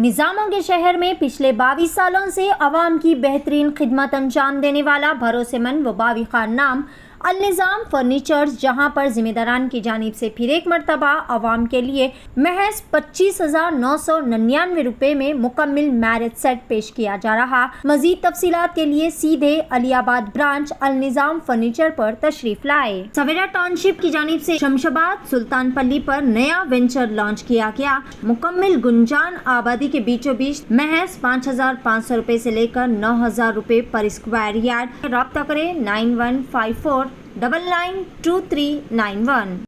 निज़ामों के शहर में पिछले 22 सालों से अवाम की बेहतरीन खिदमत अंजाम देने वाला भरोसेमंद व बाविक़ार नाम अल-निज़ाम फर्नीचर्स, जहां पर ज़िम्मेदारान की जानिब से फिर एक मरतबा अवाम के लिए महज 25,999 रुपये में मुकम्मल मैरिज सेट पेश किया जा रहा। मज़ीद तफसीलात के लिए सीधे अलीआबाद ब्रांच अल-निज़ाम फर्नीचर पर तशरीफ लाए। सवेरा टाउनशिप की जानिब से शमशाबाद सुल्तान पल्ली पर नया वेंचर लॉन्च किया गया। मुकम्मल गुंजान आबादी के बीचों बीच महज 5,500 रुपये से लेकर 9,000 रुपये पर स्क्वायर यार्ड। राब्ता करें 9154 992391।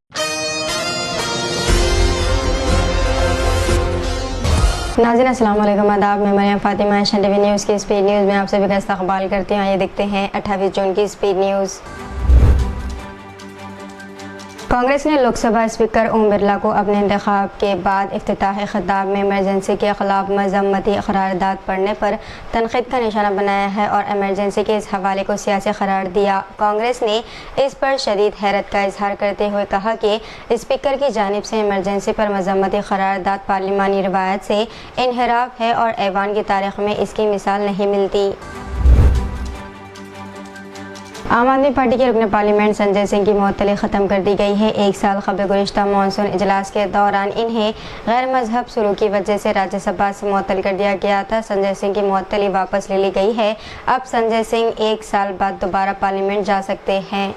नाज़रीन अस्सलाम वालेकुम, आदाब। मैं Maryam Fatima Asian TV news की स्पीड न्यूज़ में आप सभी का इस्तकबाल करती हूँ। ये देखते हैं 28 जून की स्पीड न्यूज़। कांग्रेस ने लोकसभा स्पीकर ओम बिरला को अपने इंतखाब के बाद इफ्तिताही खिताब में इमरजेंसी के खिलाफ मजम्मती करारदाद पढ़ने पर तनकीद का निशाना बनाया है और इमरजेंसी के इस हवाले को सियासी करार दिया। कांग्रेस ने इस पर शदीद हैरत का इजहार करते हुए कहा कि स्पीकर की जानिब से इमरजेंसी पर मजम्मती करारदाद पार्लिमानी रवायत से इनहराफ है और ऐवान की तारीख में इसकी मिसाल नहीं मिलती। आम आदमी पार्टी के रुकन पार्लियामेंट संजय सिंह की मुअत्तली ख़त्म कर दी गई है। एक साल क़ब्ल गुज़िश्ता मानसून इजलास के दौरान इन्हें गैर मजहब सलूक की वजह से राज्यसभा से मुअत्तल कर दिया गया था। संजय सिंह की मुअत्तली वापस ले ली गई है। अब संजय सिंह एक साल बाद दोबारा पार्लियामेंट जा सकते हैं।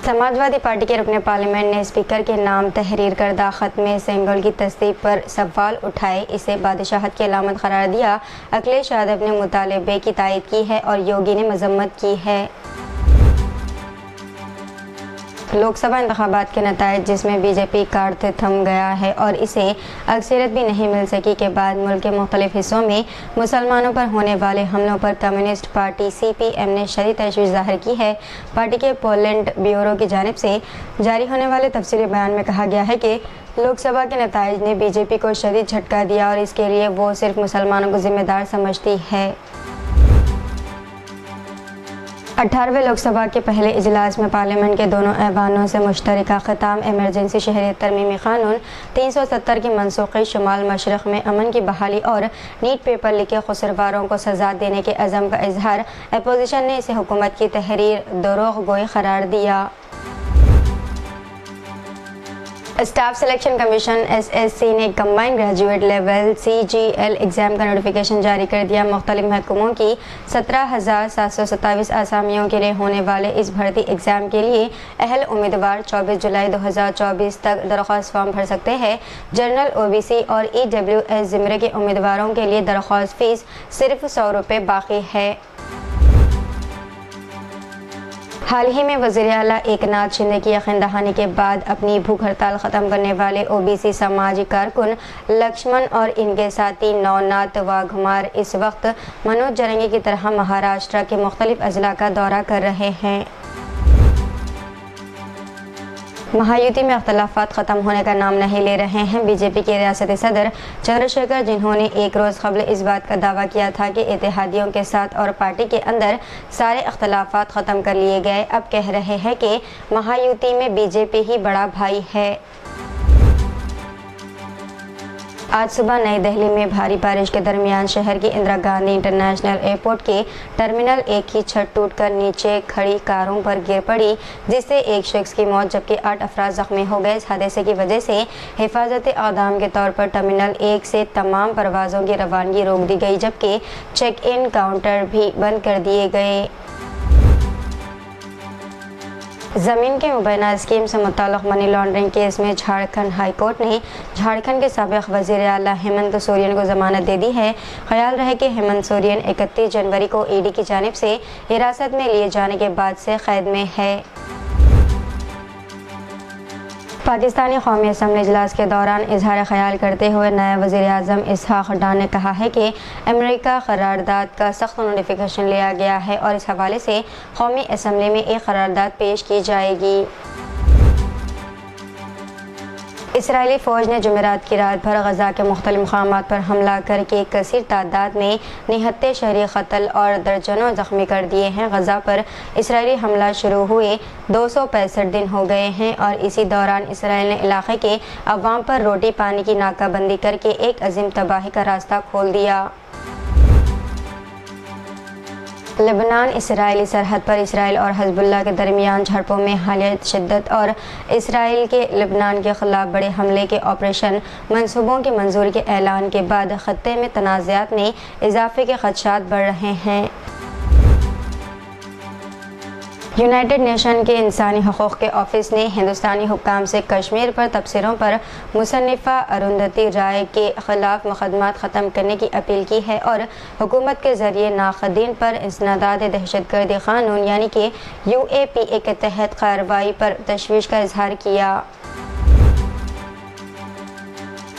समाजवादी पार्टी के रुकन पार्लियामेंट ने स्पीकर के नाम तहरीर करदा ख़त में सेंगोल की तस्दीक पर सवाल उठाए, इसे बादशाहत की अलामत करार दिया। अखिलेश यादव ने मुतालबे की तायद की है और योगी ने मजम्मत की है। लोकसभा इंतखाबात के नताइज, जिसमें बीजेपी कार्ड थम गया है और इसे अक्सरियत भी नहीं मिल सकी के बाद मुल्क के मुख्तलिफ हिस्सों में मुसलमानों पर होने वाले हमलों पर कम्युनिस्ट पार्टी CPM ने शदीद तशवीश ज़ाहिर की है। पार्टी के पोलैंड ब्यूरो की जानिब से जारी होने वाले तफसीली बयान में कहा गया है कि लोकसभा के नताइज ने बीजेपी को शदीद झटका दिया और इसके लिए वो सिर्फ मुसलमानों को जिम्मेदार समझती है। 18वें लोकसभा के पहले इजलास में पार्लियामेंट के दोनों ऐवानों से मुश्तरका ख़िताब इमरजेंसी शहरियत तरमीमी क़ानून 370 की मनसूखी, शुमाल मशरक़ में अमन की बहाली और नीट पेपर लीक क़सूरवारों को सज़ा देने के अज़म का इजहार। अपोजिशन ने इसे हुकूमत की तहरीर दरोग़ गोई करार दिया। स्टाफ सिलेक्शन कमीशन SSC ने combined graduate level CGL exam का नोटिफिकेशन जारी कर दिया। मुख्तलिफ महकमों की 17,727 आसामियों के लिए होने वाले इस भर्ती एग्ज़ाम के लिए अहल उम्मीदवार 24 जुलाई 2024 तक दरख्वास्त फॉर्म भर सकते हैं। जनरल OBC और EWS ज़िमरे के उम्मीदवारों के लिए दरख्वास्त फ़ीस सिर्फ 100 रुपये बाकी है। हाल ही में वज़ीर आला एकनाथ शिंदे की यकीन दहानी के बाद अपनी भूख हड़ताल ख़त्म करने वाले OBC समाजी कारकुन लक्ष्मण और इनके साथी नवनाथ वाघमार इस वक्त मनोज जरंगी की तरह महाराष्ट्र के मुख्तलिफ अजला का दौरा कर रहे हैं। महायुति में अख्तलाफात ख़त्म होने का नाम नहीं ले रहे हैं। बीजेपी के रियासती सदर चंद्रशेखर, जिन्होंने एक रोज़ क़ब्ल इस बात का दावा किया था कि इत्तेहादियों के साथ और पार्टी के अंदर सारे अख्तलाफात ख़त्म कर लिए गए, अब कह रहे हैं कि महायुति में बीजेपी ही बड़ा भाई है। आज सुबह नई दिल्ली में भारी बारिश के दरमियान शहर की इंदिरा गांधी इंटरनेशनल एयरपोर्ट के टर्मिनल 1 की छत टूटकर नीचे खड़ी कारों पर गिर पड़ी, जिससे एक शख्स की मौत जबकि 8 अफराद जख्मी हो गए। इस हादसे की वजह से हिफाजत आदाम के तौर पर टर्मिनल 1 से तमाम परवाज़ों की रवानगी रोक दी गई, जबकि चेक इन काउंटर भी बंद कर दिए गए। ज़मीन के मुबैना स्कीम से मुताल्लिक़ मनी लॉन्ड्रिंग केस में झारखंड हाई कोर्ट ने झारखंड के साबिक़ वज़ीर आला हेमंत सोरेन को ज़मानत दे दी है। ख्याल रहे कि हेमंत सोरेन 31 जनवरी को ED की जानिब से हिरासत में लिए जाने के बाद से क़ैद में है। पाकिस्तानी कौमी असम्बली इजलास के दौरान इजहार ख्याल करते हुए नायब वज़ीर आज़म इसहाक़ डार ने कहा है कि अमेरिका करारदाद का सख्त नोटिफिकेशन लिया गया है और इस हवाले से कौमी असम्बली में एक करारदाद पेश की जाएगी। اسرائیلی فوج نے جمعرات کی رات بھر غزہ کے مختلف مقامات پر حملہ کر کے کثیر تعداد میں نہتے شہری قتل اور درجنوں زخمی کر دیے ہیں۔ غزہ پر اسرائیلی حملہ شروع ہوئے 265 دن ہو گئے ہیں اور اسی دوران اسرائیل نے علاقے کے عوام پر روٹی پانی کی ناکہ بندی کر کے ایک عظیم تباہی کا راستہ کھول دیا۔ لبنان اسرائیلی سرحد پر اسرائیل اور حزب اللہ کے درمیان جھڑپوں میں حالیہ شدت اور اسرائیل کے لبنان کے خلاف بڑے حملے کے آپریشن منصوبوں کی منظوری کے اعلان کے بعد خطے میں تنازعات میں اضافے کے خدشات بڑھ رہے ہیں۔ یونائیٹڈ نیشن کے انسانی حقوق کے آفس نے ہندوستانی حکام سے کشمیر پر تبصروں پر مصنفہ اروندھتی رائے کے خلاف مقدمات ختم کرنے کی اپیل کی ہے اور حکومت کے ذریعے ناقدین پر انسداد دہشت گردی قانون یعنی کہ UAPA کے تحت کارروائی پر تشویش کا اظہار کیا۔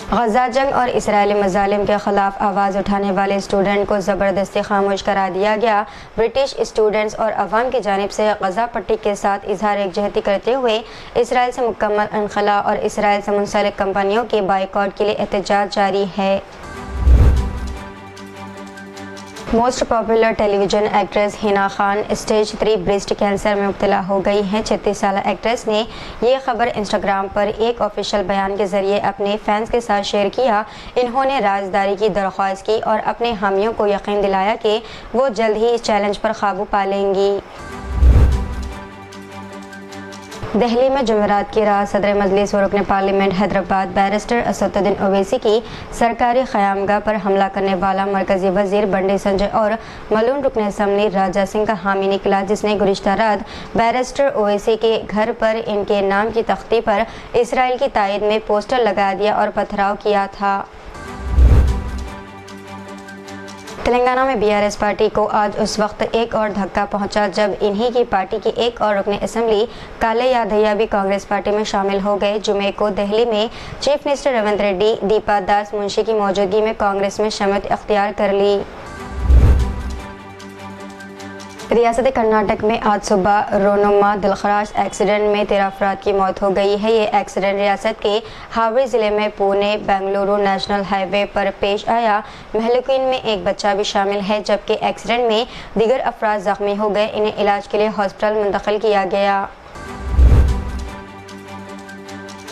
غزہ جنگ اور اسرائیلی مظالم کے خلاف آواز اٹھانے والے اسٹوڈنٹ کو زبردستی خاموش کرا دیا گیا۔ برٹش اسٹوڈنٹس اور عوام کی جانب سے غزہ پٹی کے ساتھ اظہار یکجہتی کرتے ہوئے اسرائیل سے مکمل انخلاء اور اسرائیل سے منسلک کمپنیوں کے بائیکاٹ کے لیے احتجاج جاری ہے۔ موسٹ پاپولر ٹیلی ویژن ایکٹریس حنا خان اسٹیج 3 بریسٹ کینسر میں مبتلا ہو گئی ہیں۔ 36 سالہ ایکٹریس نے یہ خبر انسٹاگرام پر ایک آفیشیل بیان کے ذریعے اپنے فینس کے ساتھ شیئر کیا۔ انہوں نے رازداری کی درخواست کی اور اپنے حامیوں کو یقین دلایا کہ وہ جلد ہی اس چیلنج پر قابو پا لیں گی۔ دہلی میں جمعرات کی رات صدر مجلس و رکن پارلیمنٹ حیدرآباد بیرسٹر اسد الدین اویسی کی سرکاری قیامگاہ پر حملہ کرنے والا مرکزی وزیر بنڈی سنجے اور ملون رکن اسمبلی راجا سنگھ کا حامی نکلا، جس نے گزشتہ رات بیرسٹر اویسی کے گھر پر ان کے نام کی تختی پر اسرائیل کی تائید میں پوسٹر لگا دیا اور پتھراؤ کیا تھا۔ تلنگانہ میں BRS پارٹی کو آج اس وقت ایک اور دھکا پہنچا جب انہی کی پارٹی کے ایک اور رکن اسمبلی کالے یادھیا بھی کانگریس پارٹی میں شامل ہو گئے۔ جمعے کو دہلی میں چیف منسٹر ریونت ریڈی دیپا داس منشی کی موجودگی میں کانگریس میں شمولیت اختیار کر لی۔ ریاست کرناٹک میں آج صبح رونما دلخراش ایکسیڈنٹ میں 13 افراد کی موت ہو گئی ہے۔ یہ ایکسیڈنٹ ریاست کے ہاوڑی ضلع میں پونے بنگلورو نیشنل ہائی وے پر پیش آیا۔ مہلوکین میں ایک بچہ بھی شامل ہے، جبکہ ایکسیڈنٹ میں دیگر افراد زخمی ہو گئے۔ انہیں علاج کے لیے ہاسپٹل منتقل کیا گیا۔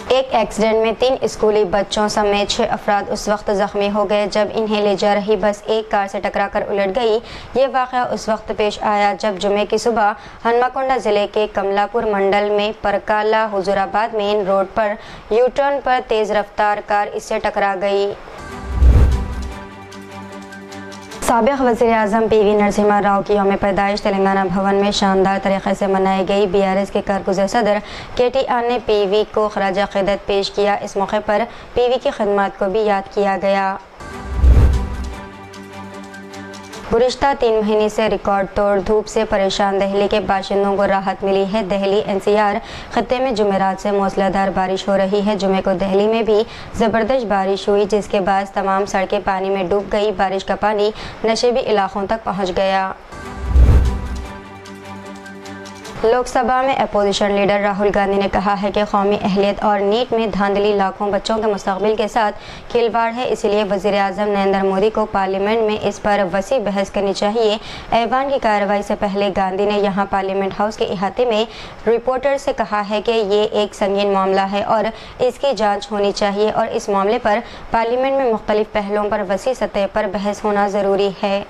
ایک ایکسیڈنٹ میں 3 اسکولی بچوں سمیت 6 افراد اس وقت زخمی ہو گئے جب انہیں لے جا رہی بس ایک کار سے ٹکرا کر الٹ گئی۔ یہ واقعہ اس وقت پیش آیا جب جمعے کی صبح ہنمکنڈا ضلع کے کملا پور منڈل میں Parakala Huzurabad main road پر یو ٹرن پر تیز رفتار کار اس سے ٹکرا گئی۔ سابق وزیر اعظم PV نرسمہا راؤ کی یوم پیدائش تلنگانہ بھون میں شاندار طریقے سے منائی گئی۔ BRS کے کارگزار صدر KTR نے PV کو خراج عقیدت پیش کیا۔ اس موقع پر PV کی خدمات کو بھی یاد کیا گیا۔ گزشتہ 3 مہینے سے ریکارڈ توڑ دھوپ سے پریشان دہلی کے باشندوں کو راحت ملی ہے۔ دہلی NCR خطے میں جمعرات سے موسلادھار بارش ہو رہی ہے۔ جمعے کو دہلی میں بھی زبردست بارش ہوئی، جس کے باعث تمام سڑکیں پانی میں ڈوب گئی۔ بارش کا پانی نشیبی علاقوں تک پہنچ گیا۔ لوک سبھا میں اپوزیشن لیڈر راہل گاندھی نے کہا ہے کہ قومی اہلیت اور نیٹ میں دھاندلی لاکھوں بچوں کے مستقبل کے ساتھ کھلواڑ ہے، اس لیے وزیر اعظم نریندر مودی کو پارلیمنٹ میں اس پر وسیع بحث کرنی چاہیے۔ ایوان کی کارروائی سے پہلے گاندھی نے یہاں پارلیمنٹ ہاؤس کے احاطے میں رپورٹر سے کہا ہے کہ یہ ایک سنگین معاملہ ہے اور اس کی جانچ ہونی چاہیے اور اس معاملے پر پارلیمنٹ میں مختلف پہلوؤں پر وسیع سطح پر بحث ہونا ضروری ہے۔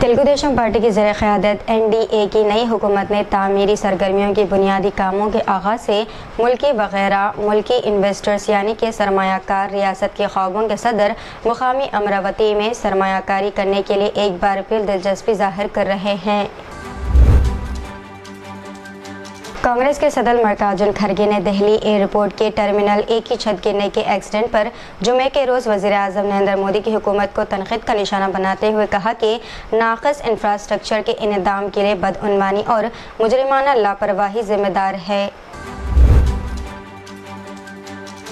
تلگو دیشم پارٹی کی زیر قیادت NDA کی نئی حکومت نے تعمیری سرگرمیوں کی بنیادی کاموں کے آغاز سے ملکی وغیرہ ملکی انویسٹرز یعنی کہ سرمایہ کار ریاست کے خوابوں کے صدر مقامی امراوتی میں سرمایہ کاری کرنے کے لیے ایک بار پھر دلچسپی ظاہر کر رہے ہیں۔ کانگریس کے صدر ملکاراجن کھڑگے نے دہلی ایئرپورٹ کے ٹرمینل 1 کی چھت گرنے کے ایکسیڈنٹ پر جمعے کے روز وزیر اعظم نریندر مودی کی حکومت کو تنقید کا نشانہ بناتے ہوئے کہا کہ ناقص انفراسٹرکچر کے انہدام کے لیے بدعنوانی اور مجرمانہ لاپرواہی ذمہ دار ہے۔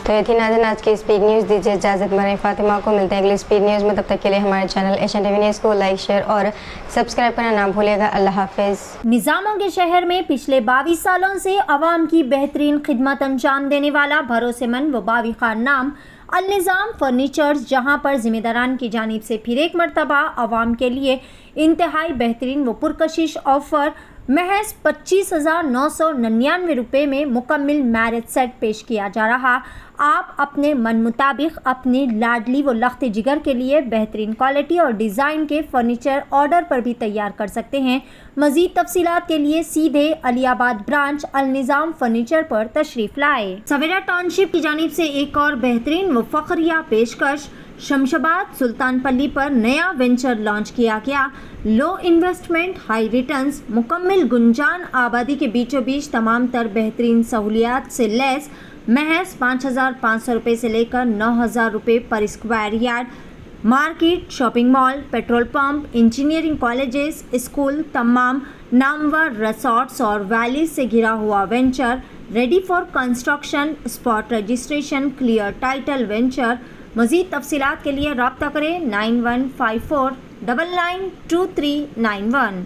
तो ये थी नाज़रीन आज की स्पीड न्यूज़। दीजिए इजाज़त, मरीम फातिमा को मिलते हैं अगली स्पीड न्यूज़ में। तब तक के लिए हमारे चैनल एशियन टीवी न्यूज़ को लाइक, शेयर और सब्सक्राइब करना ना भूलिएगा। अल्लाह हाफिज़। निज़ामों के शहर में पिछले 22 सालों से आवाम की बेहतरीन खिदमत अंजाम देने वाला भरोसेमंद व बाविक़ार नाम अल-निज़ाम फर्नीचर्स, जहां पर ज़िम्मेदारान की जानिब से फिर एक मरतबा आवाम के लिए इंतहाई बेहतरीन व पुरकशिश ऑफ़र महज 25,999 रुपये में मुकम्मल मैरिज सेट पेश किया जा रहा। आप अपने मन मुताबिक अपनी लाडली व लख्त जिगर के लिए बेहतरीन क्वालिटी और डिज़ाइन के फर्नीचर ऑर्डर पर भी तैयार कर सकते हैं। मज़ीद तफसीलात के लिए सीधे अलियाबाद ब्रांच अल-निज़ाम फर्नीचर पर तशरीफ़ लाए। सवेरा टाउनशिप की जानिब से एक और बेहतरीन व फ़ख्रिया पेशकश, शमशाबाद सुल्तानपल्ली पर नया वेंचर लॉन्च किया गया। लो इन्वेस्टमेंट हाई रिटर्न्स, मुकम्मल गुंजान आबादी के बीचों बीच तमाम तर बेहतरीन सहूलियात से लैस महज 5,500 रुपये से लेकर 9,000 रुपये पर square yard. Market, shopping mall, petrol pump, engineering colleges, school, तमाम नामवर रिसॉर्ट्स और वैलीज से घिरा हुआ venture, ready for construction, spot registration, clear title venture. मज़ीद तफसीलात के लिए रब्ता करें 9154992391।